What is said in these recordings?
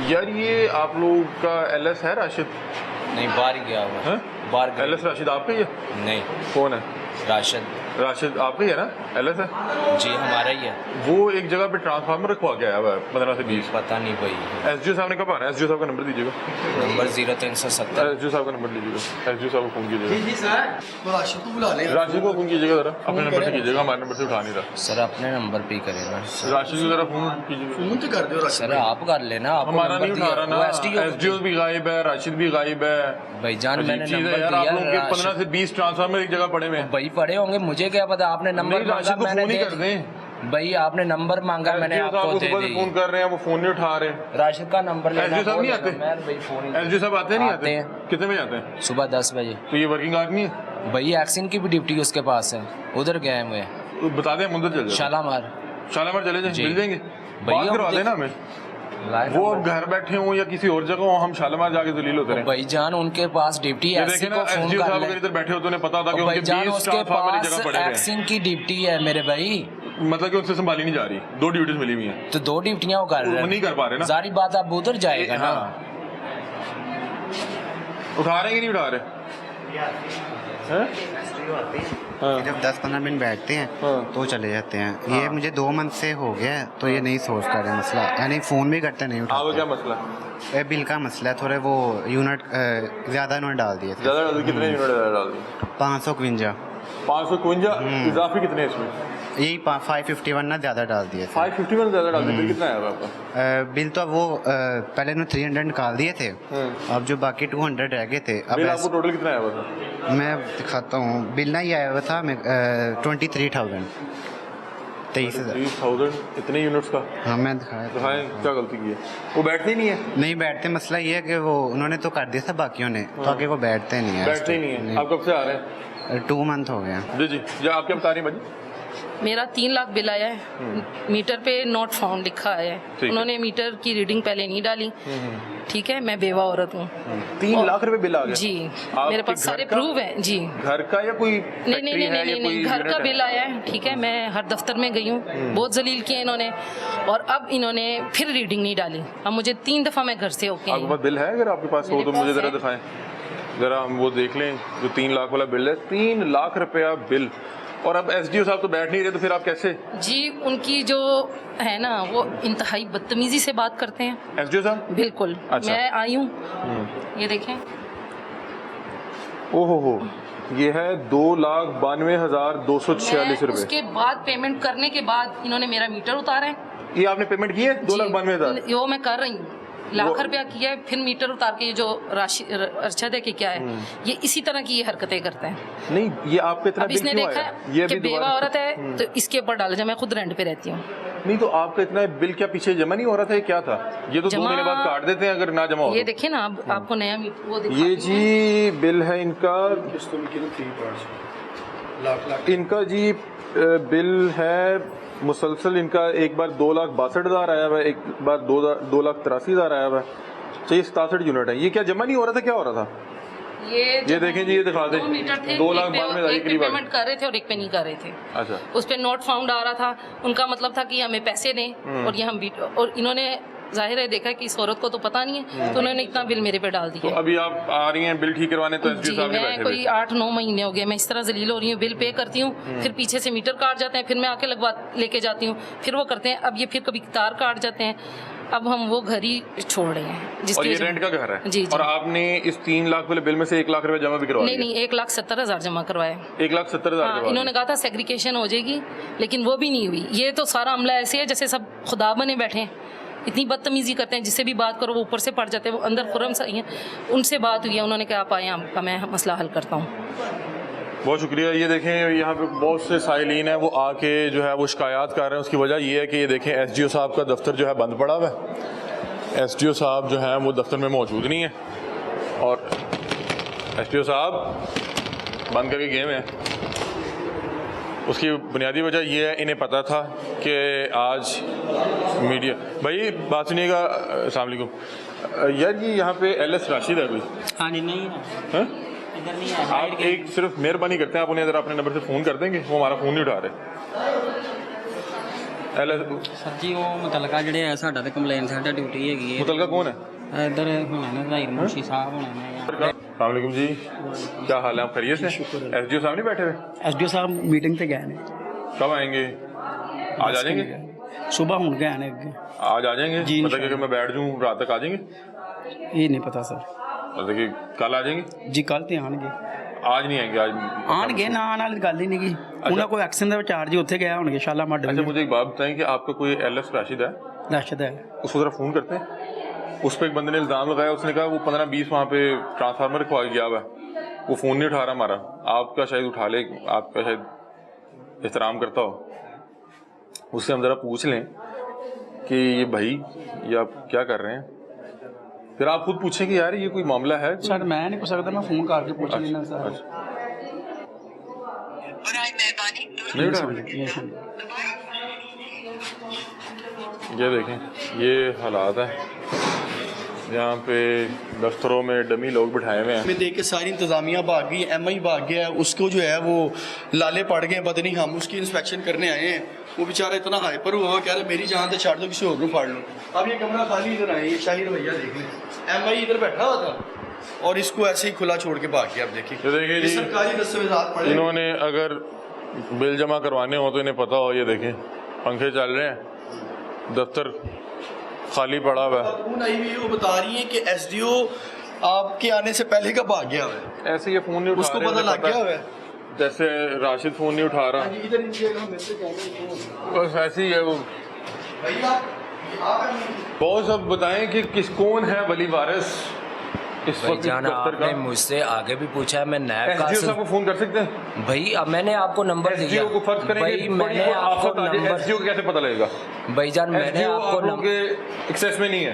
यार ये आप लोग का एलएस है राशिद? नहीं, बाहर गया हुआ है। बाहर गया। एलएस राशिद आपका ही है? नहीं, कौन है? राशिद आपका ही है ना? एलएस है जी, हमारा ही है। वो एक जगह पे ट्रांसफार्मर रखवा के आया हुआ है 15 से 20। पता नहीं भाई। एसडीओ साहब ने कब आना है? एसडीओ साहब का नंबर दीजिएगा। नंबर 0370। एसडीओ साहब का नंबर लीजिएगा, एसडीओ साहब को फोन कीजिएगा। जी सर, राशिद को बुला लें। राशिद को फोन कीजिएगा जरा, अपने नंबर से कीजिएगा, हमारे नंबर से उठा नहीं रहा। सर अपने नंबर पे ही करेगा। राशिद को जरा फोन कीजिएगा। फोन तो कर दो राशिद। सर आप कर लेना, आपको हमारा नहीं उठा रहा ना। एसडीओ एसडीओ भी गायब है, राशिद भी गायब है। भाईजान मैंने चीज़ है नंबर यार, आप लोगों के दिया। 15 से 20 ट्रांसफार्मर एक जगह पड़े हुए हैं। भाई पड़े होंगे, मुझे क्या पता। आपने नंबर नहीं, राशिद को फोन ही कर दें। भाई आपने नंबर मांगा, मैंने आपको दे सुबह से फोन दी। कर रहे हैं, वो फोन नहीं उठा रहे। राशिद का नंबर लेना। एसडीओ साहब नहीं आते? एसडीओ साहब आते नहीं आते? कितने बजे आते हैं? सुबह 10 बजे। तो ये वर्किंग आदमी है भाई, एक्शन की भी ड्यूटी उसके पास है, उधर गए हुए हैं। तो बता दें, हम उधर चल जाए। शालामार शालामार चले जाए, जी। मिल जाएंगे। भैया बात करवा देना हमें। वो अब घर बैठे हों या किसी और जगह हो, हम शालामार जाके दलील होते रहे। भाईजान उनके पास ड्यूटी है। देखे ना, एसडीओ साहब अगर इधर बैठे होते उन्हें पता था कि उनके 20 उसके ट्रांसफार्मर एक पास जगह पड़े हुए हैं। एक्शन की ड्यूटी है मेरे भाई। मतलब कि उनसे संभाली नहीं जा रही, 2 ड्यूटीज मिली हुई हैं। तो 2 ड्यूटियां वो कर रहे वो हैं, नहीं कर पा रहे ना। सारी बात आप उधर जाएगा ना। उठा रहे कि नहीं उठा रहे? जब 10-15 मिनट बैठते हैं तो चले जाते हैं। ये मुझे 2 मंथ से हो गया है, तो ये नहीं सोच कर रहे मसला, यानी फ़ोन भी करते नहीं आपका क्या उठाते। मसला? बिल का मसला है, थोड़े वो यूनिट ज़्यादा इन्होंने डाल दिए थे। ज्यादा कितने यूनिट डाल दिए? 551 551। इजाफी कितने हैं इसमें? यही 551 ना ज़्यादा डाल दिए थे। 551 ज्यादा डाल दिए। बिल कितना आया आपका? बिल तो अब वो पहले इन्होंने 300 निकाल दिए थे, अब जो बाकी 200 रह गए थे। अब बिल आपको टोटल कितना आया हुआ था? मैं दिखाता हूँ, बिल ना ये आया हुआ था 23,000 23,000। 30,000 इतने यूनिट्स का? हाँ मैं दिखाया था। दिखाएं, क्या गलती की है? वो बैठते ही नहीं है। नहीं बैठते, मसला ये है कि वो उन्होंने तो कर दिया था बाकियों ने, तो आगे वो बैठते नहीं है। बैठते ही नहीं है। आप कब से आ रहे हैं? 2 मंथ हो गए हैं। जी जी, आप क्या बता रही हैं भाजी? मेरा 3 लाख बिल आया है, मीटर पे नॉट फाउंड लिखा है। उन्होंने मीटर की रीडिंग पहले नहीं डाली। ठीक है, मैं बेवा औरत हूँ। 3 लाख रुपए बिल आ गया जी, मेरे पास सारे प्रूफ हैं जी। घर का या कोई नहीं, घर का बिल आया है। ठीक है, मैं हर दफ्तर में गई हूँ, बहुत जलील किए इन्होंने, और अब इन्होंने फिर रीडिंग नहीं डाली। अब मुझे 3 दफ़ा मैं घर से होके आपके पास बिल है? अगर आपके पास हो तो मुझे जरा दिखाएं, जरा हम वो देख लें जो 3 लाख वाला बिल है। 3 लाख रुपया बिल, और अब एसडीओ साहब तो बैठ नहीं रहे, तो फिर आप कैसे? जी, उनकी जो है ना, वो इंतहाई बदतमीजी से बात करते हैं एसडीओ साहब। बिल्कुल। अच्छा। मैं आई हूँ, ये देखें। ओहो, ये है 2,92,246 रुपए। उसके बाद पेमेंट करने के बाद इन्होंने मेरा मीटर उतारा है। ये आपने पेमेंट की है? 2,92,000 वो मैं कर रही हूँ, लाख रुपया किया है, फिर मीटर उतार के ये जो राशि अर्शद है कि क्या है, ये इसी तरह की ये हरकतें करते हैं। नहीं, ये आपका इतना अब बिल इसने क्यों देखा आया? ये कि भी बेवा दोबारा- औरत है, तो इसके ऊपर डाला जाए। मैं खुद रेंट पे रहती हूँ। नहीं, तो आपका इतना बिल क्या पीछे जमा नहीं हो रहा था? ये क्या था? ये तो 2 महीने बाद काट देते हैं अगर ना जमा हो ये तो। देखिए ना, अब आपको नया वो दिखाती ये हूँ। जी बिल है इनका, इनका जी बिल है मुसलसल। इनका एक बार 2,62,000 आया हुआ है, एक बार 2,83,000 आया हुआ है। चाहिए 67 यूनिट है। ये क्या जमा नहीं हो रहा था? क्या हो रहा था? ये देखें जी, ये दिखा दें। 2 मीटर थे, 2,92,000 एक पे करीब आ गए। पेमेंट कर रहे थे और एक पे नहीं कर रहे थे। अच्छा, उस पे नॉट फाउंड आ रहा था। उनका मतलब था कि हमें पैसे दें, और ये हम और इन्होंने जाहिर है देखा कि इस औरत को तो पता नहीं है, तो उन्होंने इतना बिल मेरे पे डाल तो दिया। अभी आप आ रही हैं बिल ठीक करवाने, तो एसडीओ जी, साहब ने मैं बैठे कोई हुए। 8-9 महीने हो गए मैं इस तरह जलील हो रही हूँ। बिल पे करती हूँ, फिर पीछे से मीटर काट जाते हैं, फिर मैं आके लगवा लेके जाती हूँ, फिर वो करते हैं। अब ये फिर कभी तार काट जाते हैं। अब हम वो घर ही छोड़ रहे हैं और ये रेंट का घर है? जी। और आपने इस 3 लाख वाले बिल में से 1 लाख रुपए जमा भी करवा दिए? नहीं, 1,70,000 जमा करवाए। 1,70,000। इन्होंने कहा था सेग्रीगेशन हो जाएगी, लेकिन वो भी नहीं हुई। ये तो सारा अमला ऐसे है जैसे सब खुदा बने बैठे हैं। इतनी बदतमीजी करते हैं, जिससे भी बात करो वो ऊपर से पड़ जाते हैं। वो अंदर खुरम सही हैं। उनसे बात हुई है, उन्होंने कहा आप आए, आपका मैं मसला हल करता हूँ। बहुत शुक्रिया। ये देखें, यहाँ पे बहुत से साइलिन हैं, वो आके जो है वो शिकायत कर रहे हैं। उसकी वजह ये है कि ये देखें, एसडीओ साहब का दफ्तर जो है बंद पड़ा हुआ है। एसडीओ साहब जो है वो दफ्तर में मौजूद नहीं है, और एसडीओ साहब बंद करके गए हैं। उसकी बुनियादी वजह यह है, इन्हें पता था कि आज मीडिया भाई बात सुनिएगा। अस्सलाम वालेकुम यार, ये यहाँ पे एलएस राशिद है कोई? हाँ जी, नहीं है? इधर नहीं है। आप एक सिर्फ मेहरबानी करते हैं, आप उन्हें अगर अपने नंबर से फ़ोन कर देंगे, वो हमारा फ़ोन नहीं उठा रहे। ਸਰ ਜੀ ਉਹ ਮੁਤਲਕਾ ਜਿਹੜੇ ਆ ਸਾਡਾ ਤੇ ਕੰਪਲੇਨ ਸਾਡਾ ਡਿਊਟੀ ਹੈਗੀ ਹੈ मुतलका कौन है? ਇੱਧਰ ਹੋਣਾ ਨਾ ਜ਼ਾਹਿਰ ਮੁਨਸ਼ੀ ਸਾਹਿਬ ਹੋਣਾ ਨੇ अस्सलाम जी, क्या हाल है? आप खैरियत से? एसडीओ साहब नहीं बैठे हुए? एसडीओ साहब मीटिंग ते गए ने कब आएंगे? आज आ जाएंगे? सुबह हुण गए ने अगे आज आ जाएंगे? जी, मतलब कि मैं बैठ जाऊँ रात तक आ जाएंगे? ये नहीं पता सर मतलब कि कल आ जाएंगे? जी कल ते आणगे आज नहीं आएंगे? आज आणगे ना आने वाली गल ही नहीं की उन्हें कोई एक्शन दे चार्ज उत्थे गया होणगे शालामार अच्छा, डिवीजन मुझे एक बात बताएं कि आपका कोई एलएस राशिद है? राशिद है उसको ज़रा फ़ोन करते हैं। उस पर एक बंदे ने इल्ज़ाम लगाया, उसने कहा वो 15-20 वहाँ पे ट्रांसफार्मर रखवा गया हुआ है, वो फ़ोन नहीं उठा रहा हमारा। आपका शायद उठा ले, आपका शायद एहतराम करता हो, उससे हम ज़रा पूछ लें कि ये भाई ये आप क्या कर रहे हैं। फिर आप खुद पूछें कि यार ये कोई मामला है? सर मैं नहीं पूछ सकता, मैं फोन करके पूछ लेना सर। नहीं उठा? ये सुन। ये देखें, ये हालात है यहाँ पे दफ्तरों में डमी लोग बिठाए हुए हैं। में देख के सारी इंतजामिया भाग गई, एमआई भाग गया है, उसको जो है वो लाले पड़ गए, पता नहीं हम उसकी इंस्पेक्शन करने आए हैं, वो बेचारा इतना हाइपर हुआ कह रहे मेरी जान तो छाड़ दो, किसी और को फाड़ लो। अब ये कमरा खाली इधर आए, ये शाहिर भैया देख लें, एमआई इधर बैठा हुआ था और इसको ऐसे ही खुला छोड़ के भाग गया। अब देखिए ये देखिए जी, सरकारी दस्तावेजात पड़े, इन्होंने अगर बिल जमा करवाने हो तो इन्हें पता हो। ये देखें पंखे चल रहे हैं, दफ्तर खाली पड़ा हुआ है। फोन आई हुई है, वो बता रही है कि एसडीओ आपके आने से पहले का भाग गया हुआ है, ऐसे ये फ़ोन नहीं उठा उसको रहे, पता इन्हें लग गया हुआ है। जैसे राशिद फ़ोन नहीं उठा रहा, इधर नीचे हम मिलते जाएंगे बस ऐसे ही है वो। भैया आप बहुत सब बताएं कि कौन है वली वारिस इस वक्त भाईजान दफ्तर का? आपने मुझसे आगे भी पूछा है, मैं नैब एसडीओ साहब कासिम। को फ़ोन कर सकते हैं? भाई अब मैंने आपको नंबर दिया। एसडीओ को फर्ज करेंगे भाई मैंने आपको नंबर, एसडीओ को कैसे पता लगेगा? भाईजान मैंने एसडीओ आपको आप लोगों नंबर, के एक्सेस में नहीं है।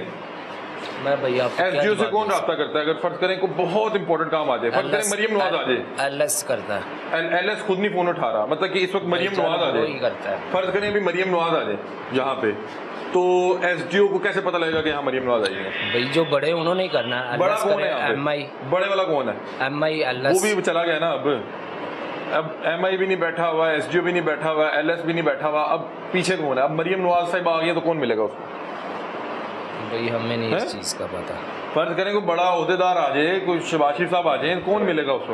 मैं भैया आपको एसडीओ से कौन रब्ता करता है? अगर फर्ज करें को बहुत इंपॉर्टेंट काम आ जाए, फर्ज करें मरियम नवाज आ जाए, एलएस करता है, एलएस खुद नहीं फोन उठा रहा, मतलब कि इस वक्त मरियम भाईजान नवाज आ वही जाए, करता है। फर्ज करें भी मरियम नवाज आ जाए यहाँ पे, तो एसडीओ को कैसे पता लगेगा कि यहाँ मरियम नवाज आई है? भाई जो बड़े उन्होंने ही करना है। बड़ा LS कौन करे, है यहाँ पे? एमआई, बड़े वाला कौन है? एमआई वो एलएस। भी चला गया ना। अब एमआई भी नहीं बैठा हुआ, एसडीओ भी नहीं बैठा हुआ, एलएस भी नहीं बैठा हुआ, अब पीछे कौन है? अब मरियम नवाज साहब आ गई तो कौन मिलेगा उसको? भाई हमें नहीं इस हैं? चीज़ का पता। फर्ज करें कोई बड़ा ओहदेदार आ जाए, कोई शबाशी साहब आ जाए, कौन मिलेगा उसको?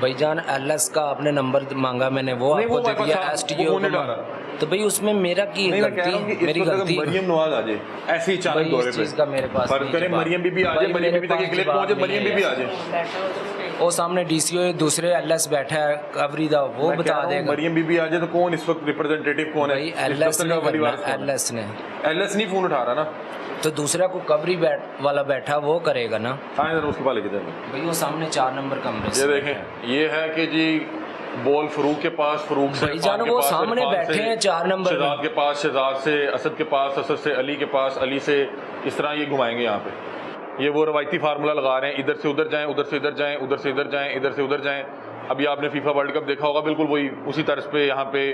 भाईजान एलएस का आपने नंबर मांगा, मैंने वो नहीं, आपको वो दे वापस दिया। आप- एसटीओ वो को नहीं मांगा। डाला। तो भाई उसमें मेरा की नहीं, मैं कह रहा हूँ कि गलती, मेरी इस वक्त अगर गलती। मरियम नवाज आ जाए ऐसे ही भाई चालक दौरे इस पे, चीज़ का मेरे पास फर्ज नहीं करें जवाब। मरियम बीबी आ जाए, भाई मरियम मेरे बीबी तक पास एक क्लिप जवाब पहुंचे, नहीं मरियम है बीबी आ यार। जाए। वो सामने डीसीओ दूसरे एलएस बैठा है कवरीदा, वो मैं कह बता रहा हूँ, देगा। मरियम बीबी आ जाए तो कौन इस वक्त रिप्रेजेंटेटिव कौन है? भाई इस एलएस दफ्तर ने का वली वारिस करना, कौन है? एलएस ने। एलएस नहीं फोन उठा रहा ना, तो दूसरा को कवरी वाला बैठा वो करेगा ना। हाँ इधर उसके पाले किधर? भाई वो सामने 4 नंबर कमरे ये से देखें, ये है कि जी बॉल फरूक के पास, फरूक से भाईजान इरफान के वो पास, सामने इरफान बैठे से हैं 4 नंबर में। शहजाद के पास, शहजाद से असद के पास, असद से अली के पास, अली से इस तरह ये घुमाएंगे यहाँ पे। ये वो रवायती फार्मूला लगा रहे हैं, इधर से उधर जाएं, उधर से इधर जाएं, उधर से इधर जाएं, इधर से उधर जाएं। अभी आपने फीफा वर्ल्ड कप देखा होगा, बिल्कुल वही उसी तर्ज पे यहाँ पे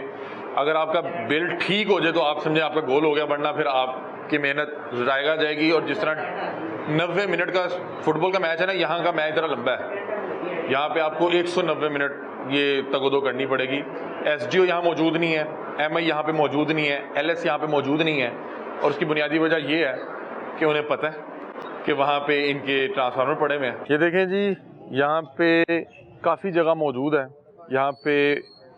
अगर आपका बिल ठीक हो जाए तो आप समझे आपका गोल हो गया, वरना फिर आपकी मेहनत ज़ायगा जाएगी। और जिस तरह 90 मिनट का फुटबॉल का मैच है ना, यहाँ का मैच ज़रा लंबा है, यहाँ पे आपको 190 मिनट ये तगोदो करनी पड़ेगी। एसडीओ यहाँ मौजूद नहीं है, एमआई यहाँ पे मौजूद नहीं है, एलएस यहाँ पे मौजूद नहीं है, और उसकी बुनियादी वजह ये है कि उन्हें पता है कि वहाँ पे इनके ट्रांसफार्मर पड़े हुए हैं। ये देखें जी, यहाँ पे काफ़ी जगह मौजूद है, यहाँ पे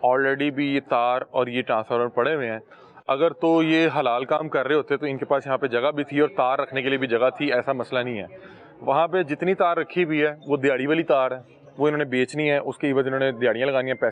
ऑलरेडी भी ये तार और ये ट्रांसफार्मर पड़े हुए हैं। अगर तो ये हलाल काम कर रहे होते तो इनके पास यहाँ पे जगह भी थी और तार रखने के लिए भी जगह थी, ऐसा मसला नहीं है। वहाँ पे जितनी तार रखी हुई है वो दिहाड़ी वाली तार है, वो इन्होंने बेचनी है, उसकी वजह इन्होंने दिहाड़ियाँ लगानी है, पैसे